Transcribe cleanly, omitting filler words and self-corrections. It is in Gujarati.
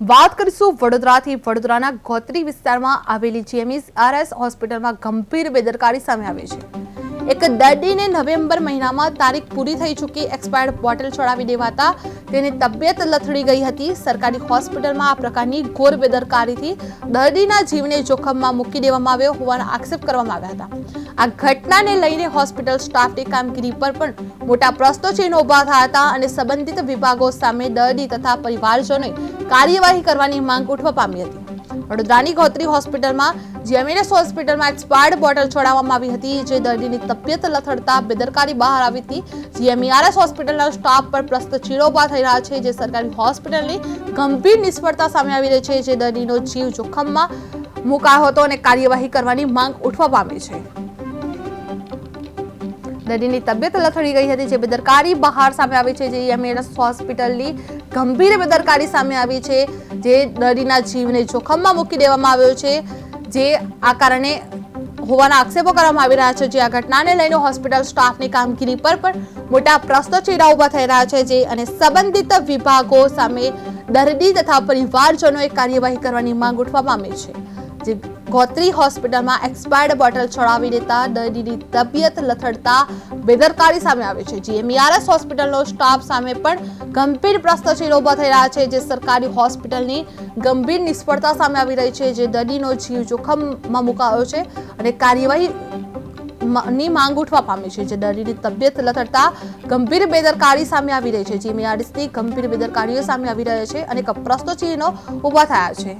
વાત કરીશું વડોદરાથી। વડોદરાના ગોત્રી વિસ્તારમાં આવેલી GMERS હોસ્પિટલમાં ગંભીર બેદરકારી સામે આવી છે। એક દર્દીને નવેમ્બર મહિનામાં તારીખ પૂરી થઈ ચૂકી એક્સપાયર્ડ બોટલ ચડાવી દેવાતા તેની તબિયત લથડી ગઈ હતી। સરકારી હોસ્પિટલમાં આ પ્રકારની ઘોર બેદરકારીથી દર્દીના જીવને જોખમમાં મૂકી દેવામાં આવ્યો હોવાના આક્ષેપ કરવામાં આવ્યા હતા। આ ઘટનાને લઈને હોસ્પિટલ સ્ટાફની કામગીરી પર પણ મોટા પ્રશ્નચિહ્નો ઊભા થયા હતા અને સંબંધિત વિભાગો સામે દર્દી તથા પરિવારજનોએ કાર્યવાહી કરવાની માંગ ઉઠવા પામી હતી। વડોદરાની ગોત્રી હોસ્પિટલમાં GMERS હોસ્પિટલમાં એક્સપાયર્ડ બોટલ છોડાવવામાં આવી હતી, જે દર્દીની તબિયત લથડતા બેદરકારી બહાર આવી હતી। GMERS હોસ્પિટલના સ્ટાફ પર પ્રશ્નચિહ્નો ઊભા થઈ રહ્યા છે, જે સરકારી હોસ્પિટલની ગંભીર નિષ્ફળતા સામે આવી રહી છે, જે દર્દીનો જીવ જોખમમાં મુકાયો હતો અને કાર્યવાહી કરવાની માંગ ઉઠવા પામી છે। દર્દીની તબિયત લથડી ગઈ હતી, જે બેદરકારી બહાર સામે આવી છે। GMERS હોસ્પિટલની ગંભીર બેદરકારી સામે આવી છે, જે દર્દીના જીવને જોખમમાં મૂકી દેવામાં આવ્યો છે, જે આ કારણે હોવાના આક્ષેપો કરવામાં આવી રહ્યા છે। જે આ ઘટનાને લઈને હોસ્પિટલ સ્ટાફની કામગીરી પર પણ મોટા પ્રશ્નચિહ્નો ઊભા થઈ રહ્યા છે, જે અને સંબંધિત વિભાગો સામે દર્દી તથા પરિવારજનોએ કાર્યવાહી કરવાની માંગ ઉઠવા પામી છે। જે ગોત્રી હોસ્પિટલમાં એક્સપાયર્ડ બોટલ ચડાવી દેતા દર્દીની તબિયત લથડતા બેદરકારી સામે આવી છે। GMERS હોસ્પિટલનો સ્ટાફ સામે પણ ગંભીર પ્રશ્નચિહ્નો ઊભા થઈ રહ્યા છે, જે સરકારી હોસ્પિટલની ગંભીર નિષ્ફળતા સામે આવી રહી છે, જે દર્દીનો જીવ જોખમમાં મુકાયો છે અને કાર્યવાહી ની માંગ ઉઠવા પામી છે। જે દર્દીની તબિયત લથડતા ગંભીર બેદરકારી સામે આવી રહી છે। GMERSની ગંભીર બેદરકારીઓ સામે આવી રહી છે અને પ્રશ્નચિહ્નો ઊભા થયા છે।